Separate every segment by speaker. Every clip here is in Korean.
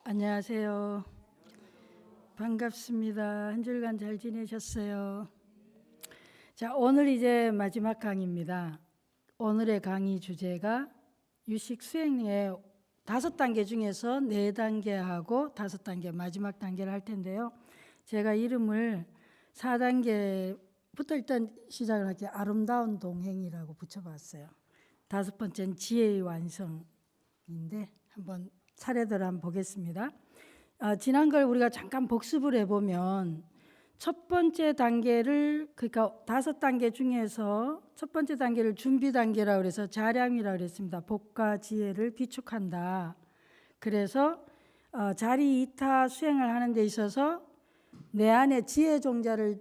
Speaker 1: 안녕하세요. 반갑습니다. 한 주간 잘 지내셨어요? 자, 오늘 이제 마지막 강의입니다. 오늘의 강의 주제가 유식 수행의 5단계 중에서 4단계하고 5단계 마지막 단계를 할 텐데요. 제가 이름을 4단계부터 일단 시작을 할게요. 아름다운 동행이라고 붙여봤어요. 5번째는 지혜의 완성인데 한번 차례대로 한번 보겠습니다. 지난 걸 우리가 잠깐 복습을 해보면 첫 번째 단계를, 그러니까 5단계 중에서 첫 번째 단계를 준비 단계라고 해서 자량이라고 그랬습니다. 복과 지혜를 비축한다. 그래서 자리 이타 수행을 하는 데 있어서 내 안에 지혜 종자를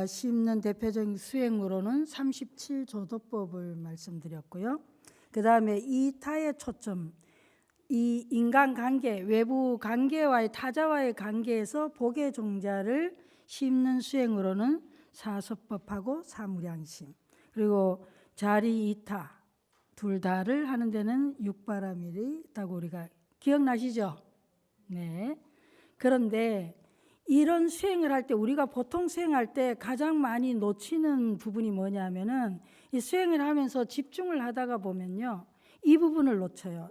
Speaker 1: 심는 대표적인 수행으로는 37조도법을 말씀드렸고요. 그 다음에 이타의 초점, 이 인간관계, 외부 관계와의 타자와의 관계에서 복의 종자를 심는 수행으로는 사서법하고 사무량심, 그리고 자리 이타 둘 다를 하는 데는 육바라밀이 있다고 우리가 기억나시죠? 네. 그런데 이런 수행을 할 때, 우리가 보통 수행할 때 가장 많이 놓치는 부분이 뭐냐면은 이 수행을 하면서 집중을 하다가 보면요, 이 부분을 놓쳐요.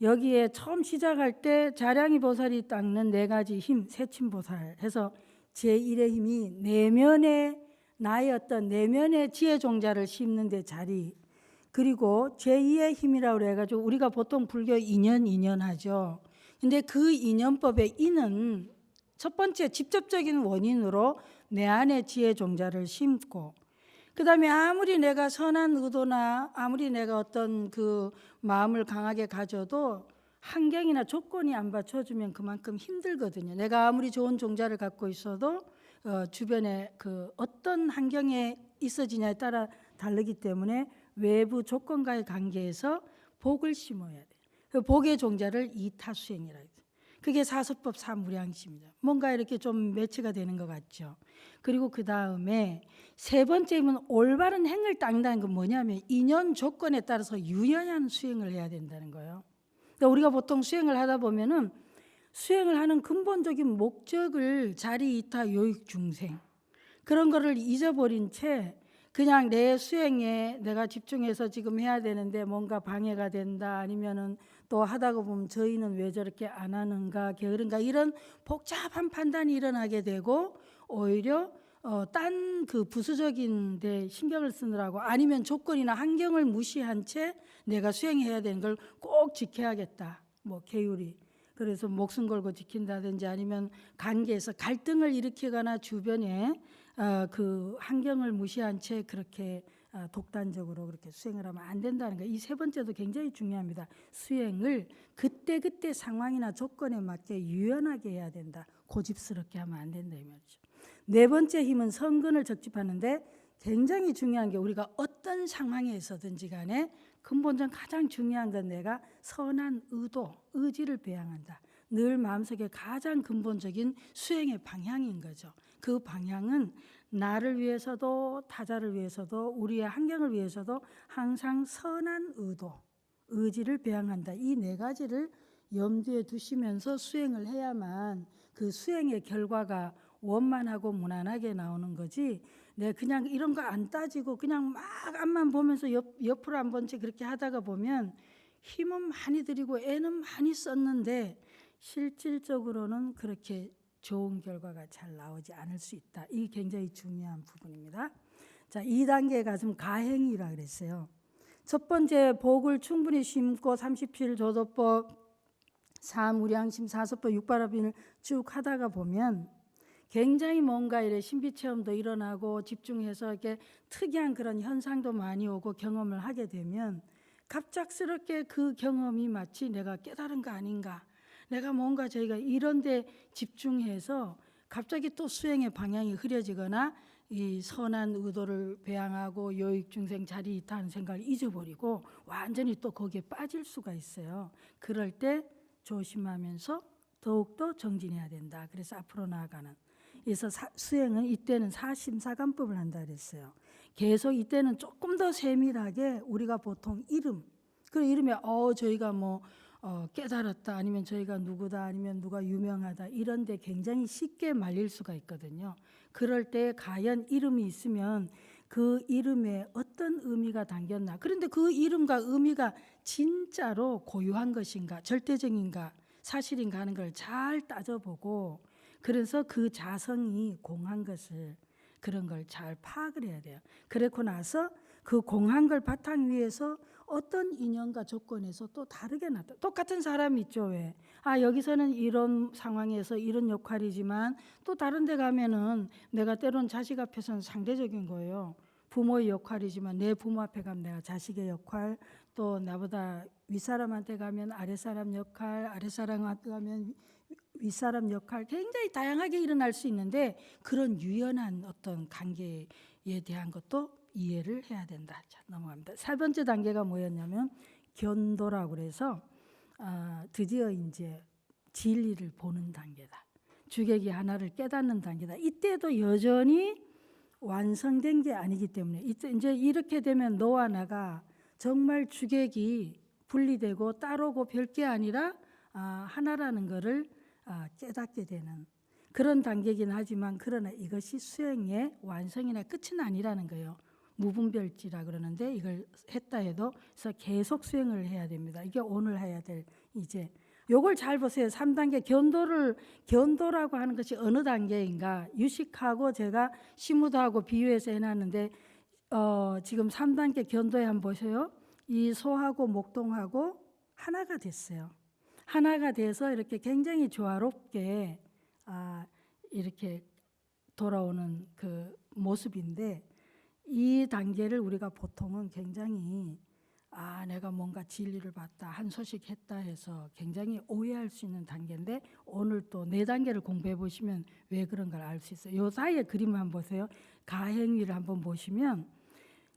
Speaker 1: 여기에 처음 시작할 때 자량이 보살이 닦는 4가지 힘, 세침보살 해서 제1의 힘이 내면의 나의 어떤 내면의 지혜 종자를 심는 데 자리, 그리고 제2의 힘이라고 해가지고 우리가 보통 불교 인연 하죠. 근데 그 인연법의 인은 첫 번째 직접적인 원인으로 내 안에 지혜 종자를 심고, 그 다음에 아무리 내가 선한 의도나 아무리 내가 어떤 그 마음을 강하게 가져도 환경이나 조건이 안 받쳐주면 그만큼 힘들거든요. 내가 아무리 좋은 종자를 갖고 있어도 주변에 그 어떤 환경에 있어지냐에 따라 다르기 때문에 외부 조건과의 관계에서 복을 심어야 돼요. 그 복의 종자를 이타수행이라고 해요. 그게 사서법 사무량심이죠. 뭔가 이렇게 좀 매치가 되는 것 같죠. 그리고 그 다음에 세 번째는 올바른 행을 닦는다는 건 뭐냐면 인연 조건에 따라서 유연한 수행을 해야 된다는 거예요. 그러니까 우리가 보통 수행을 하다 보면은 수행을 하는 근본적인 목적을 자리 이타 요익 중생 그런 거를 잊어버린 채 그냥 내 수행에 내가 집중해서 지금 해야 되는데 뭔가 방해가 된다, 아니면은 또 하다가 보면 저희는 왜 저렇게 안 하는가, 게으른가, 이런 복잡한 판단이 일어나게 되고 오히려 딴 그 부수적인 데 신경을 쓰느라고, 아니면 조건이나 환경을 무시한 채 내가 수행해야 되는 걸 꼭 지켜야겠다, 뭐 계율이, 그래서 목숨 걸고 지킨다든지 아니면 관계에서 갈등을 일으키거나 주변에 그 환경을 무시한 채 그렇게 독단적으로 그렇게 수행을 하면 안 된다는 거예요. 이 세 번째도 굉장히 중요합니다. 수행을 그때 상황이나 조건에 맞게 유연하게 해야 된다. 고집스럽게 하면 안 된다 이 말이죠. 네 번째 힘은 성근을 적집하는데 굉장히 중요한 게, 우리가 어떤 상황에 있어든지 간에 근본적으로 가장 중요한 건 내가 선한 의도, 의지를 배양한다. 늘 마음속에 가장 근본적인 수행의 방향인 거죠. 그 방향은 나를 위해서도 타자를 위해서도 우리의 환경을 위해서도 항상 선한 의도, 의지를 배양한다. 이 4가지를 염두에 두시면서 수행을 해야만 그 수행의 결과가 원만하고 무난하게 나오는 거지, 내 그냥 이런 거 안 따지고 그냥 막 앞만 보면서 옆으로 한 번씩 그렇게 하다가 보면 힘은 많이 들이고 애는 많이 썼는데 실질적으로는 그렇게 좋은 결과가 잘 나오지 않을 수 있다. 이게 굉장히 중요한 부분입니다. 자, 2단계에 가서 가행이라 그랬어요. 첫 번째 복을 충분히 심고 37조도법, 사무량심, 사서법, 육바라밀을 쭉 하다가 보면 굉장히 뭔가 이래 신비체험도 일어나고 집중해서 이렇게 특이한 그런 현상도 많이 오고 경험을 하게 되면 갑작스럽게 그 경험이 마치 내가 깨달은 거 아닌가, 내가 뭔가 저희가 이런 데 집중해서 갑자기 또 수행의 방향이 흐려지거나 이 선한 의도를 배양하고 요익중생 자리 있다는 생각을 잊어버리고 완전히 또 거기에 빠질 수가 있어요. 그럴 때 조심하면서 더욱더 정진해야 된다. 그래서 앞으로 나아가는, 그래서 수행은 이때는 사심사관법을 한다 그랬어요. 계속 이때는 조금 더 세밀하게 우리가 보통 이름, 그 이름에 저희가 뭐 깨달았다, 아니면 저희가 누구다, 아니면 누가 유명하다, 이런 데 굉장히 쉽게 말릴 수가 있거든요. 그럴 때 과연 이름이 있으면 그 이름에 어떤 의미가 담겼나, 그런데 그 이름과 의미가 진짜로 고유한 것인가, 절대적인가, 사실인가 하는 걸 잘 따져보고, 그래서 그 자성이 공한 것을, 그런 걸 잘 파악을 해야 돼요. 그렇고 나서 그 공한 걸 바탕 위에서 어떤 인연과 조건에서 또 다르게 나타. 똑같은 사람이 있죠. 왜? 여기서는 이런 상황에서 이런 역할이지만 또 다른 데 가면은 내가 때론 자식 앞에서는 상대적인 거예요. 부모의 역할이지만 내 부모 앞에 가면 내가 자식의 역할, 또 나보다 윗사람한테 가면 아랫사람 역할, 아랫사람한테 가면 윗사람 역할, 굉장히 다양하게 일어날 수 있는데 그런 유연한 어떤 관계에 대한 것도 이해를 해야 된다. 자, 넘어갑니다. 세 번째 단계가 뭐였냐면 견도라고 그래서 드디어 이제 진리를 보는 단계다. 주객이 하나를 깨닫는 단계다. 이때도 여전히 완성된 게 아니기 때문에 이제 이렇게 되면 너와 나가 정말 주객이 분리되고 따로고 별게 아니라 하나라는 것을 깨닫게 되는 그런 단계이긴 하지만, 그러나 이것이 수행의 완성이나 끝은 아니라는 거예요. 무분별지라 그러는데 이걸 했다 해도 그래서 계속 수행을 해야 됩니다. 이게 오늘 해야 될, 이제 요걸 잘 보세요. 3단계 견도라고 하는 것이 어느 단계인가, 유식하고 제가 시무도하고 비유해서 해놨는데 지금 3단계 견도에 한번 보세요. 이 소하고 목동하고 하나가 됐어요. 하나가 돼서 이렇게 굉장히 조화롭게 이렇게 돌아오는 그 모습인데, 이 단계를 우리가 보통은 굉장히 내가 뭔가 진리를 봤다, 한 소식 했다 해서 굉장히 오해할 수 있는 단계인데, 오늘 또 4단계를 공부해 보시면 왜 그런 걸 알 수 있어요. 요 사이에 그림을 한번 보세요. 가행위를 한번 보시면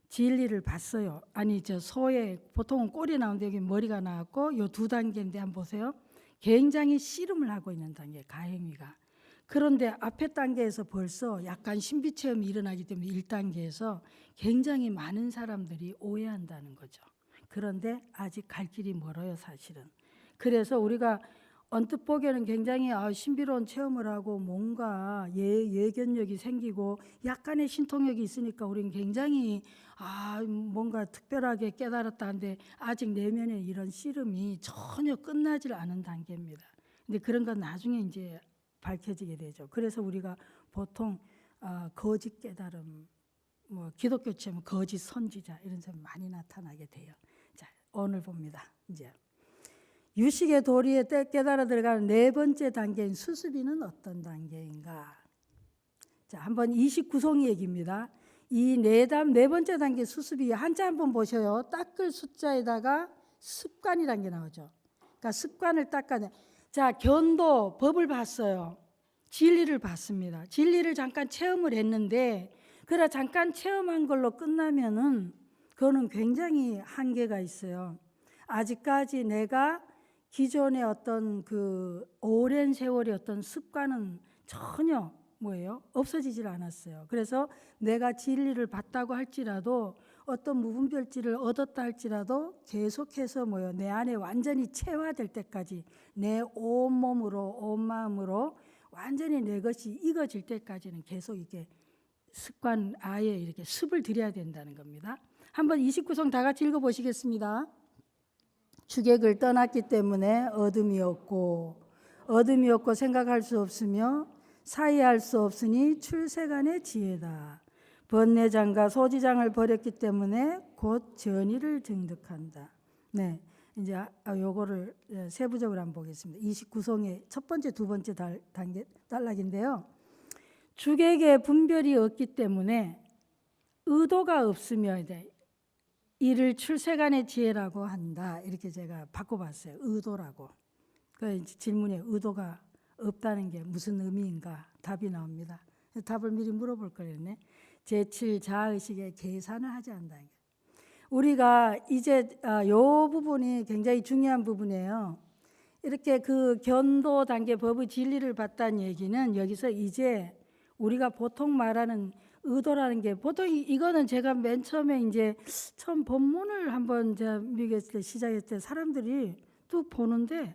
Speaker 1: 진리를 봤어요. 아니 저 소에 보통은 꼬리 나오는데 여기 머리가 나왔고 요 2단계인데 한번 보세요. 굉장히 씨름을 하고 있는 단계, 가행위가. 그런데 앞에 단계에서 벌써 약간 신비체험이 일어나기 때문에 1단계에서 굉장히 많은 사람들이 오해한다는 거죠. 그런데 아직 갈 길이 멀어요, 사실은. 그래서 우리가 언뜻 보기에는 굉장히 신비로운 체험을 하고 뭔가 예견력이 생기고 약간의 신통력이 있으니까 우리는 굉장히 뭔가 특별하게 깨달았다는데 아직 내면에 이런 씨름이 전혀 끝나질 않은 단계입니다. 근데 그런 건 나중에 이제 밝혀지게 되죠. 그래서 우리가 보통 거짓 깨달음, 기독교 치면 거짓 선지자 이런 사람 많이 나타나게 돼요. 자, 오늘 봅니다. 이제 유식의 도리에 깨달아 들어가는 4번째 단계인 수습이는 어떤 단계인가? 자, 한번 29송이 얘기입니다. 이 네 번째 단계 수습이 한자 한번 보셔요. 닦을 숫자에다가 습관이라는 게 나오죠. 그러니까 습관을 닦아내. 자, 견도 법을 봤어요. 진리를 봤습니다. 진리를 잠깐 체험을 했는데, 그러나 잠깐 체험한 걸로 끝나면은 그거는 굉장히 한계가 있어요. 아직까지 내가 기존의 어떤 그 오랜 세월의 어떤 습관은 전혀 없어지질 않았어요. 그래서 내가 진리를 봤다고 할지라도 어떤 무분별지를 얻었다 할지라도 계속해서 내 안에 완전히 체화될 때까지 내 온몸으로 온 마음으로 완전히 내 것이 익어질 때까지는 계속 이게 습관 아예 이렇게 습을 들여야 된다는 겁니다. 한번 29송 다 같이 읽어보시겠습니다. 주객을 떠났기 때문에 어둠이 없고 생각할 수 없으며 사이할 수 없으니 출세간의 지혜다. 번뇌장과 소지장을 버렸기 때문에 곧 전의를 증득한다. 네, 이제 요거를 세부적으로 한번 보겠습니다. 29송의 첫 번째, 두 번째 단계 단락인데요. 주객의 분별이 없기 때문에 의도가 없으며 이를 출세간의 지혜라고 한다. 이렇게 제가 바꿔봤어요. 의도라고. 그 질문에 의도가 없다는 게 무슨 의미인가 답이 나옵니다. 답을 미리 물어볼 거였네. 제7 자아의식의 계산을 하지 않는다. 우리가 이제 요 부분이 굉장히 중요한 부분이에요. 이렇게 그 견도 단계 법의 진리를 봤다는 얘기는 여기서 이제 우리가 보통 말하는 의도라는 게, 보통 이거는 제가 맨 처음에 이제 처음 법문을 한번 제가 미국에 있을 때 시작했을 때 사람들이 뚝뚝 보는데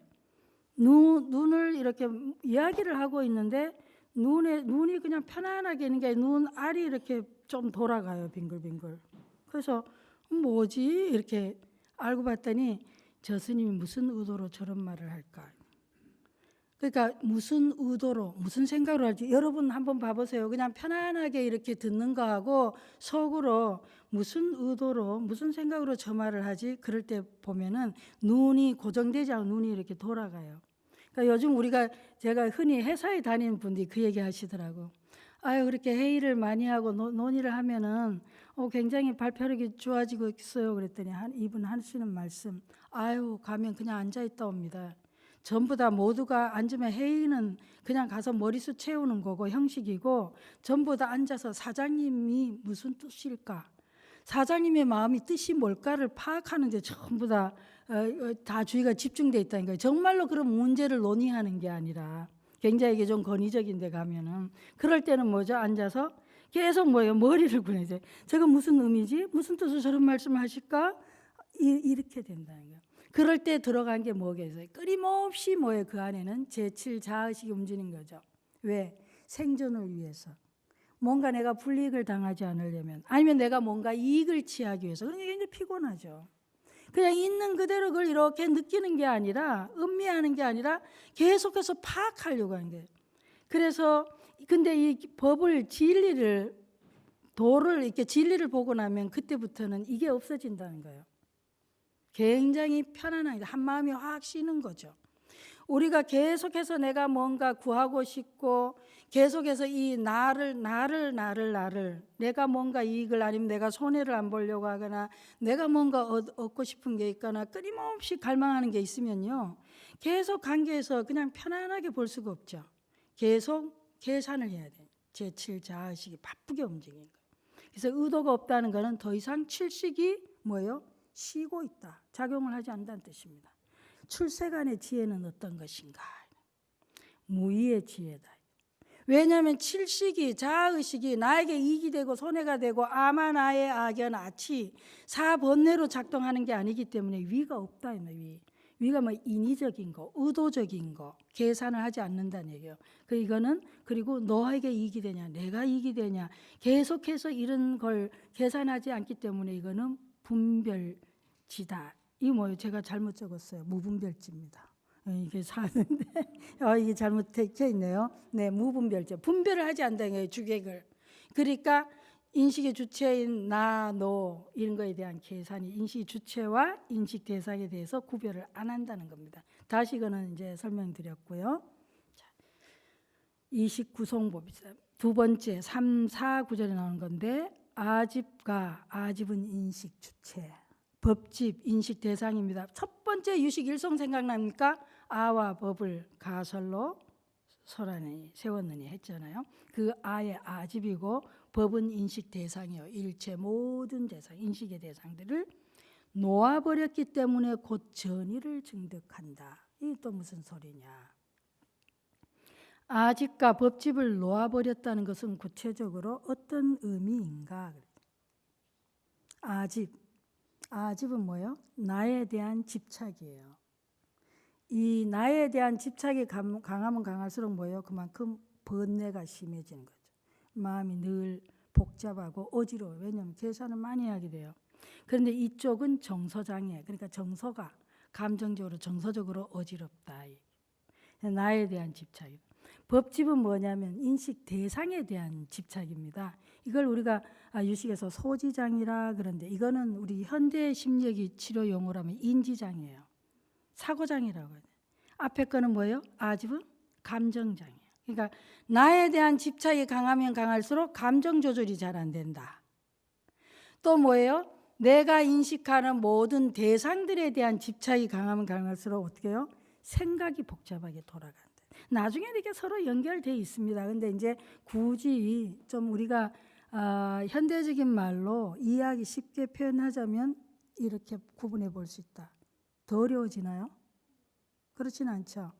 Speaker 1: 눈을 이렇게 이야기를 하고 있는데 눈이 그냥 편안하게 있는 게 눈 알이 이렇게 좀 돌아가요. 빙글빙글. 그래서 뭐지? 이렇게 알고 봤더니 저 스님이 무슨 의도로 저런 말을 할까? 그러니까 무슨 의도로 무슨 생각으로 할지 여러분 한번 봐보세요. 그냥 편안하게 이렇게 듣는 거하고 속으로 무슨 의도로 무슨 생각으로 저 말을 하지? 그럴 때 보면은 눈이 고정되지 않고 눈이 이렇게 돌아가요. 그러니까 요즘 제가 흔히 회사에 다니는 분들이 그 얘기 하시더라고. 아유, 그렇게 회의를 많이 하고 논의를 하면은 굉장히 발표력이 좋아지고 있어요. 그랬더니 이분 하시는 말씀, 아유, 가면 그냥 앉아 있다 옵니다. 전부 다 모두가 앉으면 회의는 그냥 가서 머리수 채우는 거고 형식이고 전부 다 앉아서 사장님이 무슨 뜻일까? 사장님의 마음이 뜻이 뭘까를 파악하는데 전부 다 주의가 집중돼 있다는 거예요. 정말로 그런 문제를 논의하는 게 아니라 굉장히 이게 좀 권위적인데 가면은 그럴 때는 뭐죠? 앉아서 계속 머리를 굴리죠. 저거 무슨 의미지? 무슨 뜻으로 저런 말씀을 하실까? 이렇게 된다는 거예요. 그럴 때 들어간 게 뭐겠어요? 끊임없이 그 안에는 제7 자의식이 움직이는 거죠. 왜? 생존을 위해서. 뭔가 내가 불이익을 당하지 않으려면 아니면 내가 뭔가 이익을 취하기 위해서. 그러니까 굉장히 피곤하죠. 그냥 있는 그대로 그걸 이렇게 느끼는 게 아니라 음미하는 게 아니라 계속해서 파악하려고 하는 거예요. 그래서 근데 이 법을 도를 이렇게 진리를 보고 나면 그때부터는 이게 없어진다는 거예요. 굉장히 편안하게 한 마음이 확 쉬는 거죠. 우리가 계속해서 내가 뭔가 구하고 싶고 계속해서 이 나를 내가 뭔가 이익을 아니면 내가 손해를 안 보려고 하거나 내가 뭔가 얻고 싶은 게 있거나 끊임없이 갈망하는 게 있으면요. 계속 관계에서 그냥 편안하게 볼 수가 없죠. 계속 계산을 해야 돼요. 제7 자의식이 바쁘게 움직이는 거예요. 그래서 의도가 없다는 것은 더 이상 칠식이 쉬고 있다. 작용을 하지 않는다는 뜻입니다. 출세간의 지혜는 어떤 것인가? 무의의 지혜다. 왜냐하면 칠식이 자의식이 나에게 이익이 되고 손해가 되고 아마 나의 악연 아치 사번뇌로 작동하는 게 아니기 때문에 위가 없다. 위가 인위적인 거, 의도적인 거, 계산을 하지 않는다는 얘기예요. 그리고 너에게 이익이 되냐, 내가 이익이 되냐, 계속해서 이런 걸 계산하지 않기 때문에 이거는 분별지다. 제가 잘못 적었어요. 무분별지입니다. 이게 사는데 이게 잘못되어 있네요. 네, 무분별지. 분별을 하지 않는다는 거예요. 주객을. 그러니까 인식의 주체인 나, 너 이런 거에 대한 계산이 인식 주체와 인식 대상에 대해서 구별을 안 한다는 겁니다. 다시 이거는 이제 설명드렸고요. 29성법이죠. 두 번째 3, 4 구절에 나오는 건데 아집은 인식 주체, 법집 인식 대상입니다. 첫 번째 유식 일성 생각납니까? 아와 법을 가설로 세웠느니 했잖아요. 그 아의 아집이고 법은 인식 대상이요. 일체 모든 대상, 인식의 대상들을 놓아버렸기 때문에 곧 전의를 증득한다. 이게 또 무슨 소리냐? 아집과 법집을 놓아버렸다는 것은 구체적으로 어떤 의미인가? 아집은 뭐예요? 나에 대한 집착이에요. 이 나에 대한 집착이 강하면 강할수록 뭐예요? 그만큼 번뇌가 심해지는 거죠. 마음이 늘 복잡하고 어지러워요. 왜냐하면 계산을 많이 하게 돼요. 그런데 이쪽은 정서장애, 그러니까 정서가 감정적으로 정서적으로 어지럽다. 나에 대한 집착이에요. 법집은 뭐냐면 인식 대상에 대한 집착입니다. 이걸 우리가 유식에서 소지장이라 그러는데 이거는 우리 현대 심리학이 치료 용어로 하면 인지장이에요. 사고장이라고 해요. 앞에 거는 뭐예요? 아집은 감정장이에요. 그러니까 나에 대한 집착이 강하면 강할수록 감정 조절이 잘 안 된다. 또 뭐예요? 내가 인식하는 모든 대상들에 대한 집착이 강하면 강할수록 어떻게 해요? 생각이 복잡하게 돌아간다. 나중에 이렇게 서로 연결되어 있습니다. 근데 이제 굳이 좀 우리가 현대적인 말로 이해하기 쉽게 표현하자면 이렇게 구분해 볼 수 있다. 더 어려워지나요? 그렇진 않죠.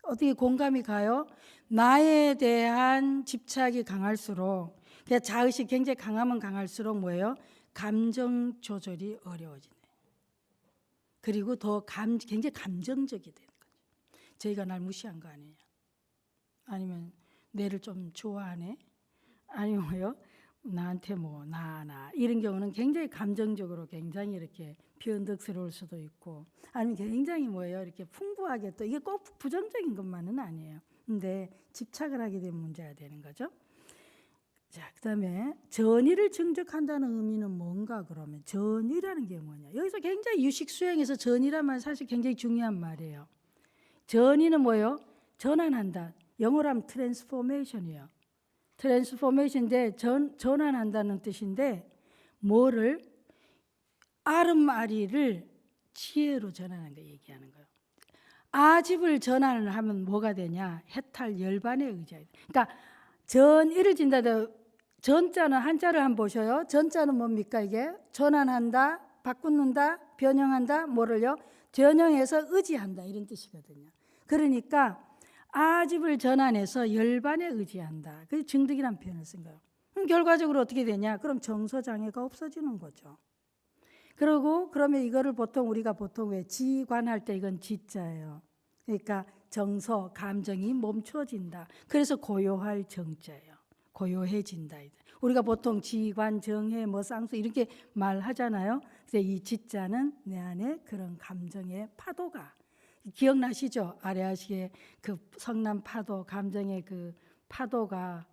Speaker 1: 어떻게 공감이 가요? 나에 대한 집착이 강할수록 자의식 굉장히 강하면 강할수록 뭐예요? 감정 조절이 어려워지네. 그리고 더 굉장히 감정적이 되는 거죠. 저희가 날 무시한 거 아니에요. 아니면 내를 좀 좋아하네. 아니면 뭐요? 나한테 뭐 나 이런 경우는 굉장히 감정적으로 굉장히 이렇게 변덕스러울 수도 있고, 아니면 굉장히 뭐예요? 이렇게 풍부하게, 또 이게 꼭 부정적인 것만은 아니에요. 근데 집착을 하게 되면 문제가 되는 거죠. 자, 그다음에 전의를 증적한다는 의미는 뭔가 그러면 전의라는 게 뭐냐? 여기서 굉장히 유식 수행에서 전의란 말 사실 굉장히 중요한 말이에요. 전의는 뭐예요? 전환한다. 영어로 하면 트랜스포메이션이에요. 트랜스포메이션인데 전환한다는 뜻인데, 뭐를 아름아리를 지혜로 전환하는 거 얘기하는 거예요. 아집을 전환을 하면 뭐가 되냐? 해탈 열반에 의지하게. 그러니까 전의를 진다. 전자는 한자를 한번 보셔요. 전자는 뭡니까? 이게 전환한다, 바꾸는다, 변형한다, 뭐를요? 변형해서 의지한다 이런 뜻이거든요. 그러니까 아집을 전환해서 열반에 의지한다. 그래서 증득이라는 표현을 쓴 거예요. 그럼 결과적으로 어떻게 되냐? 그럼 정서장애가 없어지는 거죠. 그리고 그러면 이거를 우리가 보통 왜 지관할 때 이건 지자예요. 그러니까 정서, 감정이 멈춰진다. 그래서 고요할 정자예요. 고요해진다. 우리가 보통 지관, 정해, 뭐 쌍수 이렇게 말하잖아요. 그래서 이 지자는 내 안에 그런 감정의 파도가, 기억나시죠? 아래아시의 그 성남 파도, 감정의 그 파도가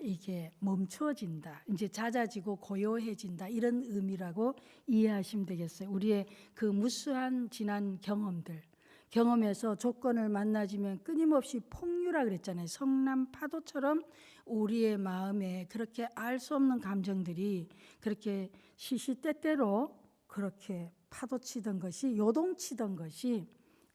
Speaker 1: 이게 멈추어진다. 이제 잦아지고 고요해진다. 이런 의미라고 이해하시면 되겠어요. 우리의 그 무수한 지난 경험에서 조건을 만나지면 끊임없이 폭류라 그랬잖아요. 성남 파도처럼 우리의 마음에 그렇게 알 수 없는 감정들이 그렇게 시시때때로 그렇게 파도치던 것이, 요동치던 것이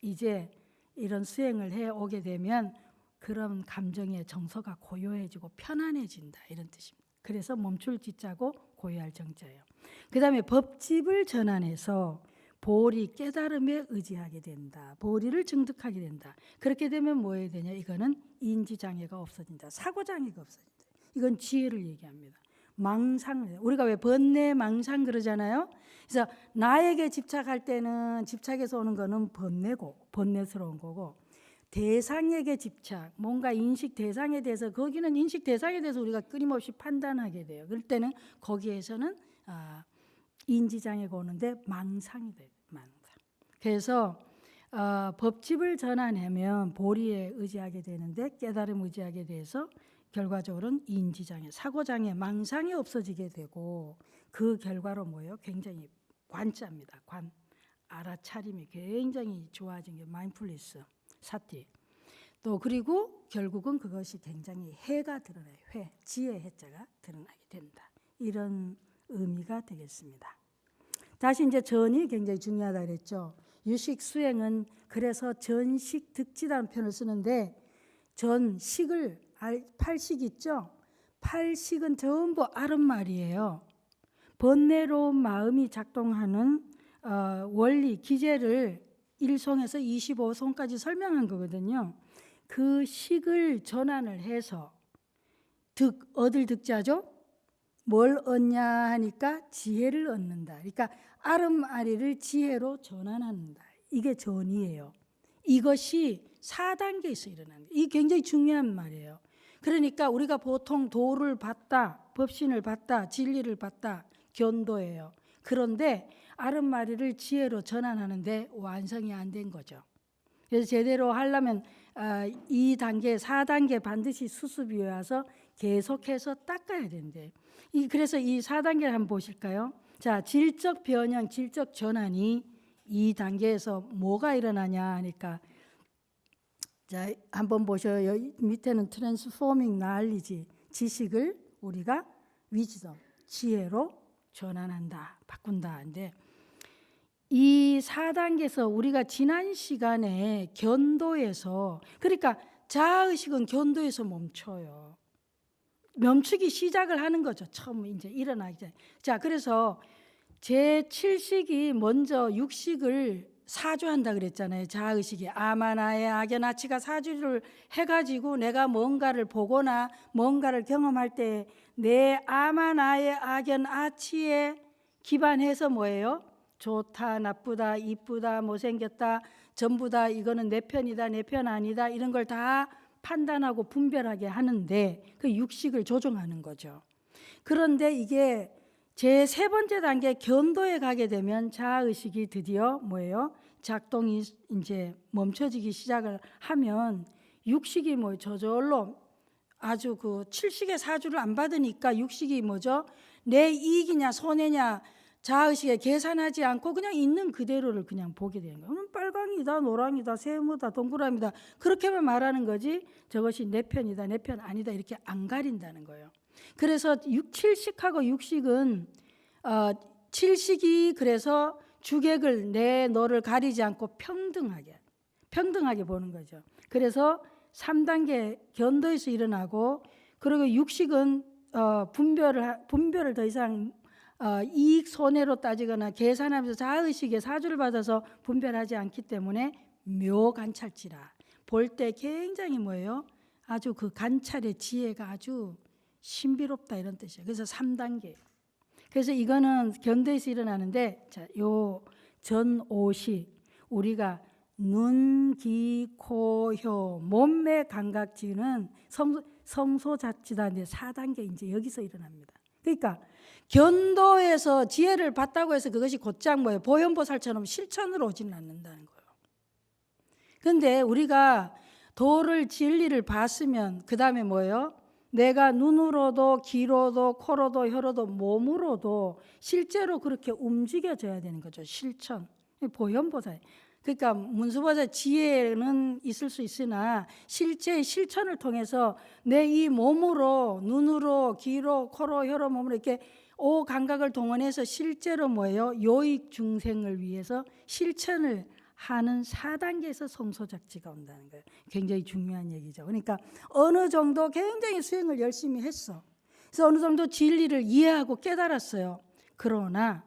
Speaker 1: 이제 이런 수행을 해 오게 되면 그런 감정의 정서가 고요해지고 편안해진다 이런 뜻입니다. 그래서 멈출 지자고 고요할 정자예요. 그 다음에 법집을 전환해서 보리 깨달음에 의지하게 된다. 보리를 증득하게 된다. 그렇게 되면 뭐 해야 되냐? 이거는 인지장애가 없어진다. 사고장애가 없어진다. 이건 지혜를 얘기합니다. 망상을, 우리가 왜 번뇌 망상 그러잖아요. 그래서 나에게 집착할 때는, 집착에서 오는 거는 번뇌스러운 거고, 대상에게 집착, 뭔가 인식 대상에 대해서, 거기는 인식 대상에 대해서 우리가 끊임없이 판단하게 돼요. 그럴 때는 거기에서는 인지장애가 오는데 망상이 돼요. 망상. 그래서 법집을 전환하면 보리에 의지하게 되는데, 깨달음 의지하게 돼서 결과적으로는 인지장애, 사고장애, 망상이 없어지게 되고, 그 결과로 뭐예요? 굉장히 관자입니다. 알아차림이 굉장히 좋아진 게 마인드풀니스, 사티. 또 그리고 결국은 그것이 굉장히 해가 드러나요. 지혜 해자가 드러나게 된다. 이런 의미가 되겠습니다. 다시 이제 전이 굉장히 중요하다 그랬죠. 유식 수행은 그래서 전식 득지라는 표현을 쓰는데, 전식을, 8식 있죠? 8식은 전부 아름말이에요. 번뇌로운 마음이 작동하는 원리, 기제를 1송에서 25송까지 설명한 거거든요. 그 식을 전환을 해서 얻을 득자죠? 뭘 얻냐 하니까 지혜를 얻는다. 그러니까 아름아리를 지혜로 전환한다. 이게 전이에요. 이것이 4단계에서 일어나는 거예요. 이게 굉장히 중요한 말이에요. 그러니까 우리가 보통 도를 받다, 법신을 받다, 진리를 받다, 견도예요. 그런데 아름아리를 지혜로 전환하는데 완성이 안 된 거죠. 그래서 제대로 하려면 이 단계, 4단계 반드시 수습이 와서 계속해서 닦아야 된대요. 그래서 이 4단계를 한번 보실까요? 자, 질적 변형, 질적 전환이 이 단계에서 뭐가 일어나냐 하니까, 자, 한번 보셔요. 여기 밑에는 트랜스포밍 나얼리지, 지식을 우리가 위즈덤, 지혜로 전환한다, 바꾼다. 근데 이 4단계에서 우리가 지난 시간에 견도에서, 그러니까 자아의식은 견도에서 멈춰요. 멈추기 시작을 하는 거죠. 처음 이제 일어나기 전에. 자, 그래서 제7식이 먼저 6식을 사주한다 그랬잖아요. 자아의식이 아마나의 악연아치가 사주를 해가지고 내가 뭔가를 보거나 뭔가를 경험할 때 내 아마나의 악연아치에 기반해서 뭐예요? 좋다, 나쁘다, 이쁘다, 못생겼다, 전부 다 이거는 내 편이다, 내 편 아니다, 이런 걸 다 판단하고 분별하게 하는데 그 육식을 조종하는 거죠. 그런데 이게 제 세 번째 단계 견도에 가게 되면 자아의식이 드디어 뭐예요? 작동이 이제 멈춰지기 시작을 하면 육식이 뭐 저절로 아주 그 칠식의 사주를 안 받으니까 육식이 뭐죠? 내 이익이냐 손해냐 자아의식에 계산하지 않고 그냥 있는 그대로를 그냥 보게 되는 거예요. 빨강이다, 노랑이다, 세모다, 동그라미다 그렇게만 말하는 거지 저것이 내 편이다, 내 편 아니다 이렇게 안 가린다는 거예요. 그래서 칠식하고 육식은 칠식이 그래서 주객을 내 너를 가리지 않고 평등하게 보는 거죠. 그래서 3단계 견도에서 일어나고 그리고 육식은 분별을 더 이상 이익 손해로 따지거나 계산하면서 자의식의 사주를 받아서 분별하지 않기 때문에 묘관찰지라 볼 때 굉장히 뭐예요? 아주 그 관찰의 지혜가 아주 신비롭다 이런 뜻이에요. 그래서 3단계. 그래서 이거는 견도에서 일어나는데 자, 요 전오식 우리가 눈, 귀, 코, 혀, 몸매 감각지는 성소자치다 이제 4단계 이제 여기서 일어납니다. 그러니까 견도에서 지혜를 받다고 해서 그것이 곧장 뭐예요? 보현보살처럼 실천으로 오지는 않는다는 거예요. 그런데 우리가 도를 진리를 봤으면 그 다음에 뭐예요? 내가 눈으로도 귀로도 코로도 혀로도 몸으로도 실제로 그렇게 움직여져야 되는 거죠. 실천. 보현보살. 그러니까 문수보살 지혜는 있을 수 있으나 실제 실천을 통해서 내 이 몸으로 눈으로 귀로 코로 혀로 몸으로 이렇게 오 감각을 동원해서 실제로 뭐예요? 요익 중생을 위해서 실천을 하는 4단계에서 성소작지가 온다는 거예요. 굉장히 중요한 얘기죠. 그러니까 어느 정도 굉장히 수행을 열심히 했어. 그래서 어느 정도 진리를 이해하고 깨달았어요. 그러나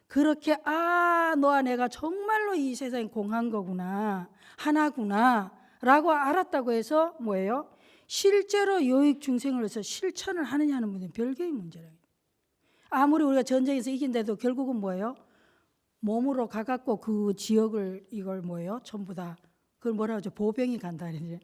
Speaker 1: 그렇게 너와 내가 정말로 이 세상에 공한 거구나, 하나구나 라고 알았다고 해서 뭐예요? 실제로 요익 중생을 위해서 실천을 하느냐 하는 문제는 별개의 문제라요. 아무리 우리가 전쟁에서 이긴데도 결국은 뭐예요? 몸으로 가갖고 그 지역을 이걸 뭐예요? 전부 다 그걸 뭐라 그러죠? 보병이 간다 이제.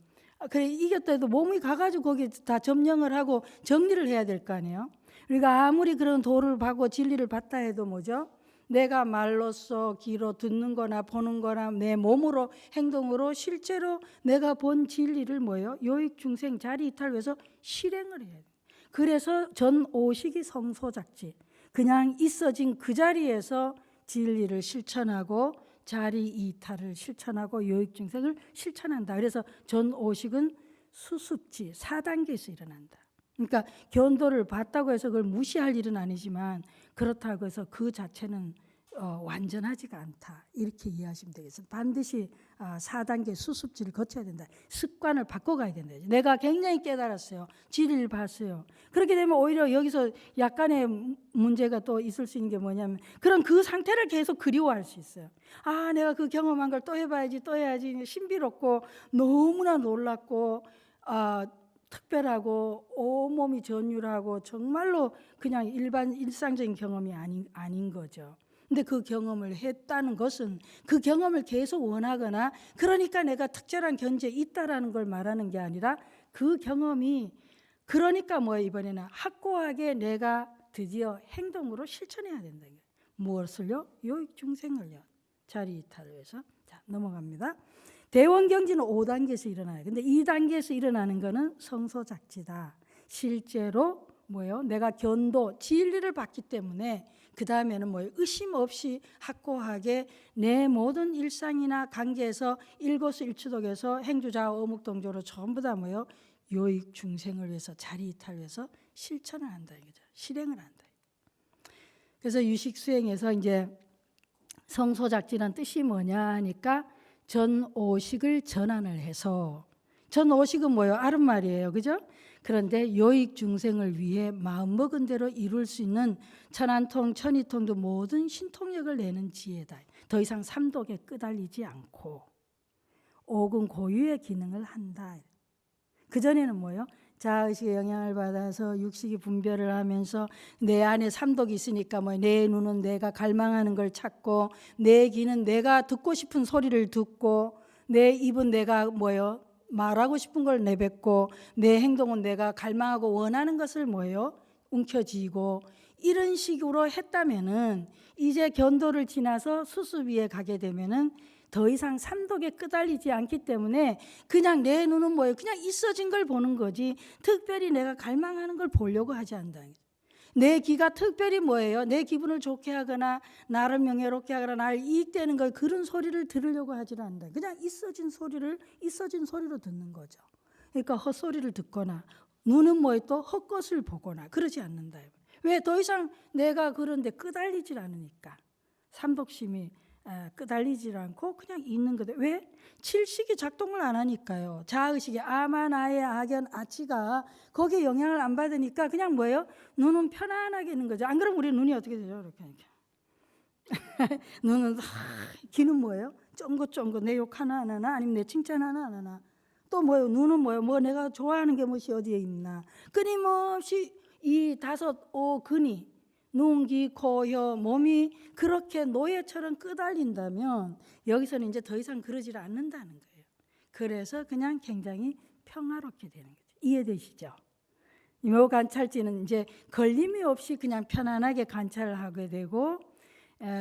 Speaker 1: 그래 이겼다도 몸이 가가지고 거기 다 점령을 하고 정리를 해야 될 거 아니에요? 우리가 아무리 그런 도를 받고 진리를 받다 해도 뭐죠? 내가 말로써 귀로 듣는 거나 보는 거나 내 몸으로 행동으로 실제로 내가 본 진리를 뭐예요? 요익 중생 자리 이탈을 위해서 실행을 해야 돼요. 그래서 전오식이 성소작지. 그냥 있어진 그 자리에서 진리를 실천하고 자리 이탈을 실천하고 요익 중생을 실천한다. 그래서 전오식은 수습지 4단계에서 일어난다. 그러니까 견도를 받다고 해서 그걸 무시할 일은 아니지만 그렇다고 해서 그 자체는 완전하지가 않다. 이렇게 이해하시면 되겠습니다. 반드시 4단계 수습지를 거쳐야 된다. 습관을 바꿔가야 된다. 내가 굉장히 깨달았어요. 진리를 봤어요. 그렇게 되면 오히려 여기서 약간의 문제가 또 있을 수 있는 게 뭐냐면 그런 그 상태를 계속 그리워할 수 있어요. 내가 그 경험한 걸 또 해봐야지 또 해야지 신비롭고 너무나 놀랍고 특별하고 온몸이 전율하고 정말로 그냥 일상적인 경험이 아닌 거죠. 근데 그 경험을 했다는 것은 그 경험을 계속 원하거나 그러니까 내가 특별한 견지에 있다라는 걸 말하는 게 아니라 그 경험이 그러니까 이번에는 확고하게 내가 드디어 행동으로 실천해야 된다. 무엇을요? 요익 중생을요. 자리 이탈을 위해서. 자, 넘어갑니다. 대원경지는 5단계에서 일어나요. 근데 2단계에서 일어나는 거는 성소작지다. 실제로 내가 견도, 진리를 받기 때문에 그 다음에는 의심 없이 확고하게 내 모든 일상이나 관계에서 일거수일투족에서 행주자 어묵동조로 전부 다 요익 중생을 위해서 자리 이탈을 위해서 실천을 한다 이거죠. 실행을 한다. 그래서 유식 수행에서 이제 성소작지란 뜻이 뭐냐 하니까 전오식을 전환을 해서 전오식은 아른말이에요. 그죠? 그런데 요익 중생을 위해 마음먹은 대로 이룰 수 있는 천한통, 천이통도 모든 신통력을 내는 지혜다. 더 이상 삼독에 끄달리지 않고 오군 고유의 기능을 한다. 그전에는 자아의식의 영향을 받아서 육식이 분별을 하면서 내 안에 삼독이 있으니까 뭐 내 눈은 내가 갈망하는 걸 찾고, 내 귀는 내가 듣고 싶은 소리를 듣고, 내 입은 내가 뭐요 말하고 싶은 걸 내뱉고, 내 행동은 내가 갈망하고 원하는 것을 뭐요 움켜쥐고, 이런 식으로 했다면은 이제 견도를 지나서 수수비에 가게 되면은 더 이상 삼독에 끄달리지 않기 때문에 그냥 내 눈은 뭐예요? 그냥 있어진 걸 보는 거지 특별히 내가 갈망하는 걸 보려고 하지 않는다. 내 귀가 특별히 뭐예요? 내 기분을 좋게 하거나 나를 명예롭게 하거나 나를 이익되는 걸 그런 소리를 들으려고 하지 않는다. 그냥 있어진 소리로 듣는 거죠. 그러니까 헛소리를 듣거나 눈은 뭐예요? 또 헛것을 보거나 그러지 않는다. 왜? 더 이상 내가 그런데 끄달리질 않으니까. 삼독심이 끄달리질 않고 그냥 있는 거다. 왜? 칠식이 작동을 안 하니까요. 자아의식이 아마 나의 악연 아치가 거기에 영향을 안 받으니까 그냥 뭐예요? 눈은 편안하게 있는 거죠. 안 그러면 우리 눈이 어떻게 되죠? 이렇게. 눈은 귀는 뭐예요? 쫑긋쫑긋 내 욕 하나 안 하나 아니면 내 칭찬 하나 안 하나. 또 뭐예요? 눈은 뭐예요? 뭐 내가 좋아하는 게 무엇이 어디에 있나. 끊임없이 이 다섯 근이 눈, 귀, 코, 혀, 몸이 그렇게 노예처럼 끄달린다면 여기서는 이제 더 이상 그러질 않는다는 거예요. 그래서 그냥 굉장히 평화롭게 되는 거죠. 이해되시죠? 묘 관찰지는 이제 걸림이 없이 그냥 편안하게 관찰을 하게 되고,